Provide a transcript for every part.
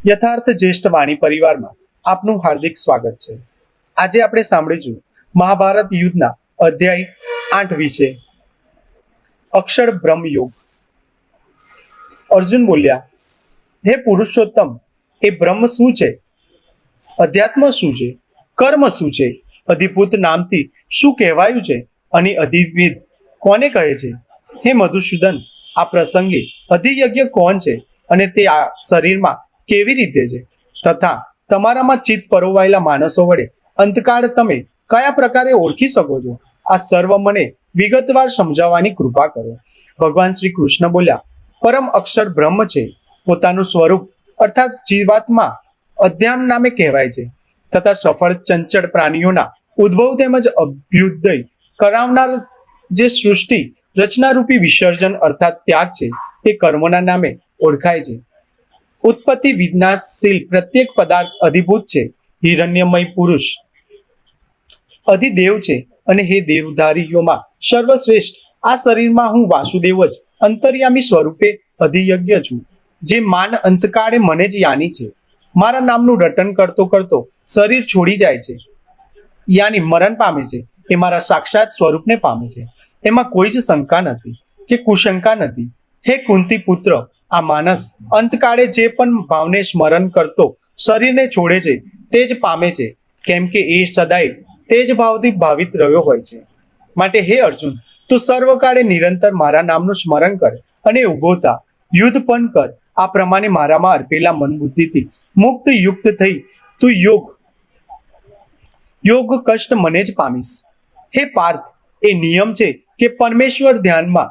યથાર્થ જ્યેષ્ઠ વાણી પરિવારમાં આપનું હાર્દિક સ્વાગત છે। આજે આપણે સાંભળીશું મહાભારત યુદ્ધના અધ્યાય 8 વિશે અક્ષર બ્રહ્મ યોગ। અર્જુન બોલ્યા, હે પુરુષોત્તમ, એ બ્રહ્મ શું છે? અધ્યાત્મ શું છે? કર્મ શું છે? અધિભૂત નામથી શું કહેવાયું છે? અને અધિવિદ કોને કહે છે? હે મધુસૂદન, આ પ્રસંગે અધિયજ્ઞ કોણ છે અને તે આ શરીરમાં કેવી રીતે છે? તથા તમારામાં ચિત્ત પરોવાયેલા માણસો વડે અંતકાળ તમે કયા પ્રકારે ઓળખી શકો છો? આ સર્વ મને વિગતવાર સમજાવવાની કૃપા કરો। ભગવાન શ્રી કૃષ્ણ બોલ્યા, પરમ અક્ષર બ્રહ્મ છે। પોતાનું સ્વરૂપ અર્થાત જીવાત્મા અધ્યાત્મ નામે કહેવાય છે તથા સફળ ચંચળ પ્રાણીઓના ઉદ્ભવ તેમજ અભ્યુદય કરાવનાર જે સૃષ્ટિ રચનારૂપી વિસર્જન અર્થાત ત્યાગ છે તે કર્મોના નામે ઓળખાય છે। ઉત્પત્તિ વિનાશશીલ પ્રત્યેક પદાર્થ અધિભૂત છે। હિરણ્યમય પુરુષ અધિદેવ છે અને હે દેવધારીઓમાં સર્વશ્રેષ્ઠ આ શરીરમાં હું વાસુદેવ જ અંતર્યામી સ્વરૂપે અધિયજ્ઞ છું, જે માન અંતકાળે મને જ યાની છે। મારા નામનું રટન કરતો કરતો શરીર છોડી જાય છે, યાની મરણ પામે છે, એ મારા સાક્ષાત સ્વરૂપને પામે છે। એમાં કોઈ જ શંકા નથી કે કુશંકા નથી। હે કુંતી પુત્ર, આ માનસ અંતકાળે જે પણ ભાવને સ્મરણ કરતો શરીરને છોડે છે તે જ પામે છે, કેમ કે એ સદાય તે જ ભાવથી ભાવિત રહ્યો હોય છે। માટે હે અર્જુન, તું સર્વકાળે નિરંતર મારા નામનું સ્મરણ કર અને ઉભો થા, યુદ્ધ પણ કર। આ પ્રમાણે મારામાં અર્પેલા મન બુદ્ધિથી મુક્ત યુક્ત થઈ તું યોગ કષ્ટ મને જ પામીશ। હે પાર્થ, એ નિયમ છે કે પરમેશ્વર ધ્યાનમાં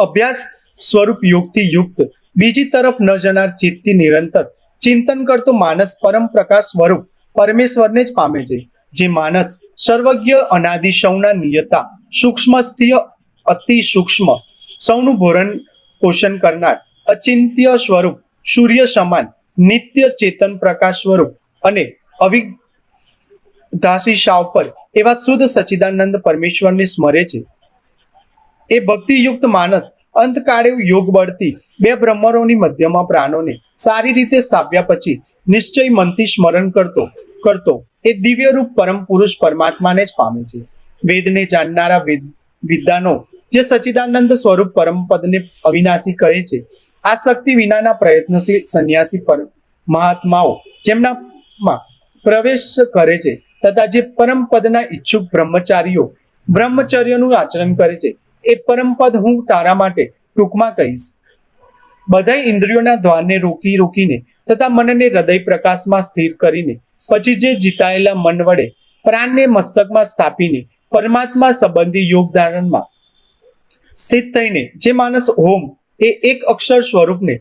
અભ્યાસ સ્વરૂપ યોગથી યુક્ત બીજી તરફ ન જનાર ચિત્તથી નિરંતર ચિંતન કરતો માનસ પરમ પ્રકાશ સ્વરૂપ પરમેશ્વરને જ પામે છે। જે માનસ સર્વજ્ઞ અનાદિ સૌના નિયતા સૂક્ષ્મ સ્થિય અતિ સૂક્ષ્મ સૌનું ભોરણ પોષણ કરનાર અચિંત્ય સ્વરૂપ સૂર્ય સમાન નિત્ય ચેતન પ્રકાશ સ્વરૂપ અને અવિધાસી શાવ પર એવા શુદ્ધ સચ્ચિદાનંદ પરમેશ્વરને સ્મરે છે। એ ભક્તિયુક્ત માનસ અંતકાળે યોગ બળથી બે બ્રહ્મરોની મધ્યમાં પ્રાણોને સારી રીતે સ્થાપ્યા પછી નિશ્ચય મનથી સ્મરણ કરતો એ દિવ્ય રૂપ પરમ પુરુષ પરમાત્માને જ પામે છે। વેદને જાણનારા વિદ્વાનો જે સચ્ચિદાનંદ સ્વરૂપ પરમ પદને અવિનાશી કહે છે, આ શક્તિ વિનાના પ્રયત્નશીલ સંન્યાસી મહાત્માઓ જેમનામાં પ્રવેશ કરે છે તથા જે પરમ પદના ઈચ્છુક બ્રહ્મચારીઓ બ્રહ્મચર્યનું આચરણ કરે છે, એ પરમ પદ હું તારા માટે ટૂંકમાં કહીશ। બધા ઇન્દ્રિયોના દ્વારને રોકીને તથા મનને હૃદય પ્રકાશમાં સ્થિર કરીને પછી જે જીતાયેલા મન વડે પ્રાણને મસ્તકમાં સ્થાપીને પરમાત્મા સંબંધી યોગ ધારણમાં સ્થિત થઈને જે માણસ ઓમ એ એક અક્ષર સ્વરૂપને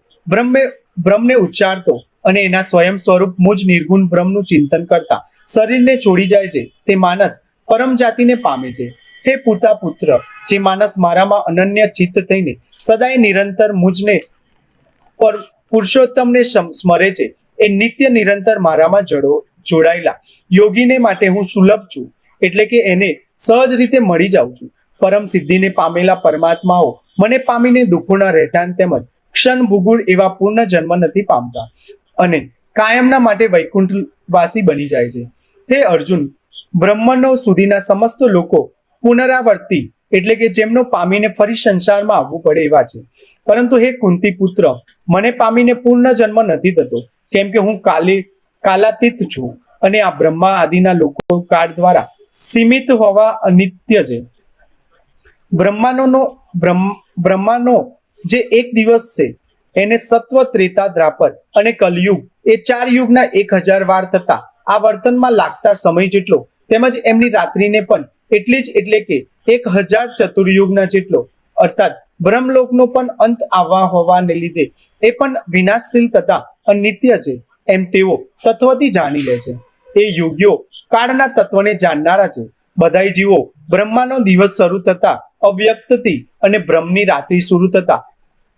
બ્રહ્મને ઉચ્ચારતો અને એના સ્વયં સ્વરૂપ મુજ નિર્ગુણ બ્રહ્મનું ચિંતન કરતા શરીરને છોડી જાય છે, તે માણસ પરમ જાતિને પામે છે। હે પુતા પુત્ર, જે માણસ મારામાં અનન્ય ચિત્ત થઈને સદાય નિરંતર મુજને પુરુષોત્તમને સ્મરે છે, એ નિત્ય નિરંતર મારામાં જોડાયેલા યોગીને માટે હું સુલભ છું, એટલે કે એને સહજ રીતે મળી જાઉં છું। પરમ સિદ્ધિને પામેલા પરમાત્માઓ મને પામીને દુઃખોના રહેઠાણ તેમજ ક્ષણ ભૂગુળ એવા પૂર્ણ જન્મ નથી પામતા અને કાયમના માટે વૈકુંઠવાસી બની જાય છે। હે અર્જુન, બ્રહ્મનો સુધીના સમસ્ત લોકો પુનરાવર્તી એટલે કે જેમનો પામીને ફરી સંસારમાં આવવું પડે એવા છે, પરંતુ હે કુંતી પુત્ર, મને પામીને પૂર્ણ જન્મ નથી થતો, કેમ કે હું કાલાતીત છું અને આ બ્રહ્મા આદિના લોકો કાળ દ્વારા સીમિત હોવા અનિત્ય છે। બ્રહ્માનો જે એક દિવસ છે એને સત્વ ત્રેતા દ્રાપર અને કલયુગ એ 4 યુગના 1000 વાર થતા આ વર્તનમાં લાગતા સમય જેટલો તેમજ એમની રાત્રિને પણ એટલી જ એટલે કે 1000 ચતુર્યુગના જેટલો અર્થાત બ્રહ્મલોકનો પણ અંત આવવા હોવાને લીધે એ પણ વિનાશશીલ તથા અનિત્ય છે એમ તેઓ તત્વથી જાણી લે છે। એ યોગ્યો કાળના તત્વને જાણનારા છે। બધાય જીવો બ્રહ્માનો દિવસ શરૂ થતા અવ્યક્તથી અને બ્રહ્મની રાત્રિ શરૂ થતા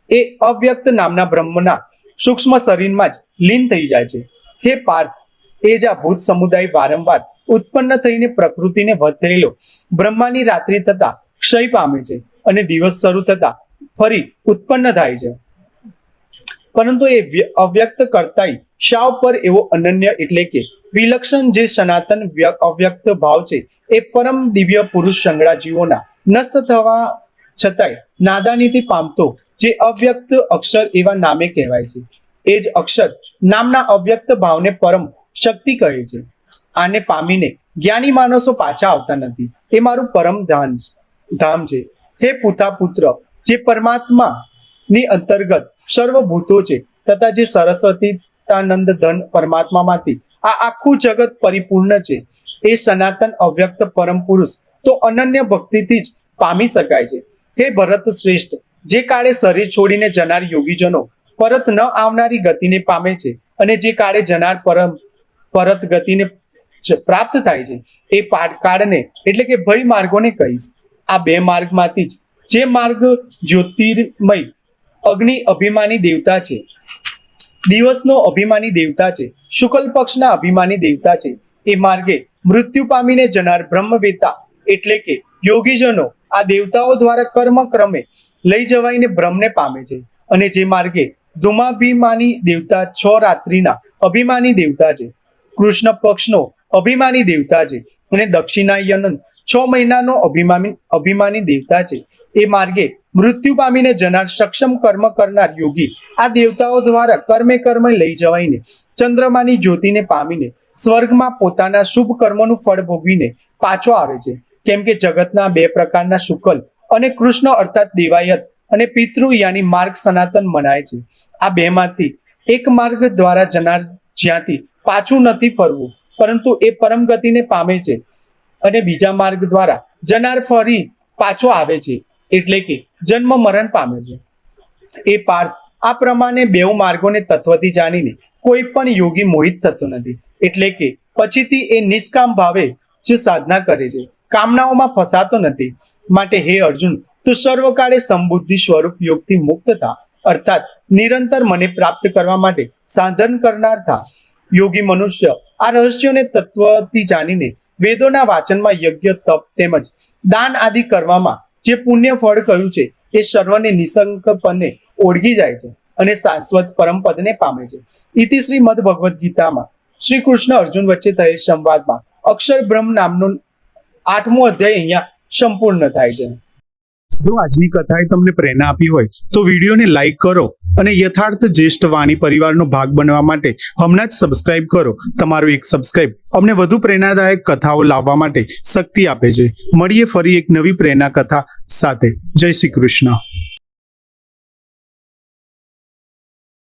એ અવ્યક્ત નામના બ્રહ્મના સૂક્ષ્મ શરીરમાં જ લીન થઈ જાય છે। હે પાર્થ, એ જ આ ભૂત સમુદાય વારંવાર ઉત્પન્ન થઈને પ્રકૃતિને વધેલો બ્રહ્માની રાત્રિ થતા ક્ષય પામે છે અને દિવસ શરૂ થતા ફરી ઉત્પન્ન થાય છે, પરંતુ એ અવ્યક્ત કરતાય શાવ પર એવો અનન્ય એટલે કે વિલક્ષણ જે સનાતન અવ્યક્ત ભાવ છે એ પરમ દિવ્ય પુરુષ સંગડા જીવોના નષ્ટ થવા છતાંય નાદાનીથી પામતો જે અવ્યક્ત અક્ષર એવા નામે કહેવાય છે. એ જ અક્ષર નામના અવ્યક્ત ભાવને પરમ શક્તિ કહે છે. આને પામીને જ્ઞાની માણસો પાછા આવતા નથી. એ મારું પરમ ધામ છે. હે પુતા પુત્ર, જે પરમાત્મા ની અંતર્ગત સર્વભૂતો છે તથા જે સરસ્વતીતાનંદ ધન પરમાત્મામાંથી આ આખું જગત પરિપૂર્ણ છે, એ સનાતન અવ્યક્ત પરમ પુરુષ તો અનન્ય ભક્તિથી જ પામી શકાય છે. હે ભરત શ્રેષ્ઠ, જે કાળે શરીર છોડીને જનાર યોગીજનો પરત ન આવનારી ગતિને પામે છે અને જે કાળે જનાર પરત ગતિને પ્રાપ્ત થાય છે, એ કાળને એટલે કે ભય માર્ગોને કહીશ. આ બે માર્ગમાંથી જ જે માર્ગ જ્યોતિર્મય અગ્નિ અભિમાની દેવતા છે, દિવસનો અભિમાની દેવતા છે, શુક્લ પક્ષના અભિમાની દેવતા છે, એ માર્ગે મૃત્યુ પામીને જનાર બ્રહ્મવેતા એટલે કે યોગીજનો આ દેવતાઓ દ્વારા કર્મ ક્રમે લઈ જવાઈને બ્રહ્મને પામે છે. અને જે માર્ગે ધૂમાભિમાની દેવતા 6 રાત્રિના અભિમાની દેવતા છે, કૃષ્ણ પક્ષનો અભિમાની દેવતા છે અને દક્ષિણાયન 6 મહિનાનો અભિમાની દેવતા છે, એ માર્ગે મૃત્યુ પામીને જનાર સક્ષમ કર્મ કરનાર યોગી આ દેવતાઓ દ્વારા કર્મે લઈ જવાઈને ચંદ્રમાની જ્યોતિને પામીને સ્વર્ગમાં પોતાના શુભ કર્મોનું ફળ ભોગવીને પાછો આવે છે. કેમ કે જગતના 2 પ્રકારના શુક્લ અને કૃષ્ણ અર્થાત દેવાયત અને પિતૃ યાની માર્ગ સનાતન મનાય છે. આ બેમાંથી એક માર્ગ દ્વારા જનાર જ્યાંથી પાછું નથી ફરવું પરંતુ એ પરમ ગતિને પામે છે અને બીજા માર્ગ દ્વારા જનાર ફરી પાછો આવે છે એટલે કે જન્મ મરણ પામે છે. એ પાર્થ, આ પ્રમાણે 2 માર્ગોને તત્વથી જાણીને કોઈ પણ યોગી મોહિત થતો નથી. એટલે કે પછીથી એ નિષ્કામ ભાવે જે સાધના કરે છે, કામનાઓમાં ફસાતો નથી. માટે હે અર્જુન, તું સર્વકાળે સમબુદ્ધિ સ્વરૂપ યોગથી મુક્ત થા, અર્થાત નિરંતર મને પ્રાપ્ત કરવા માટે સાધન કરનાર થા. યોગી મનુષ્ય આ રહસ્યોને તત્વથી જાણીને વેદોના વાચનમાં યજ્ઞ, તપ તેમજ દાન આદિ કરવામાં જે પુણ્ય ફળ કહ્યું છે એ સર્વને નિશંકપણે ઓળગી જાય છે અને શાશ્વત પરમપદને પામે છે. ઇતિ શ્રીમદ ભગવદ્ ગીતામાં શ્રી કૃષ્ણ અર્જુન વચ્ચે થયેલ સંવાદમાં અક્ષર બ્રહ્મ નામનો 8મો અધ્યાય અહીંયા સંપૂર્ણ થાય છે. જો આજની કથાએ તમને પ્રેરણા આપી હોય તો વિડીયોને લાઈક કરો અને યથાર્થ જ્યેષ્ઠ વાણી પરિવારનો ભાગ બનવા માટે હમણાં જ સબસ્ક્રાઇબ કરો. તમારો એક સબસ્ક્રાઇબ અમને વધુ પ્રેરણાદાયક કથાઓ લાવવા માટે શક્તિ આપે છે. મળીએ ફરી એક નવી પ્રેરણા કથા સાથે. જય શ્રી કૃષ્ણ.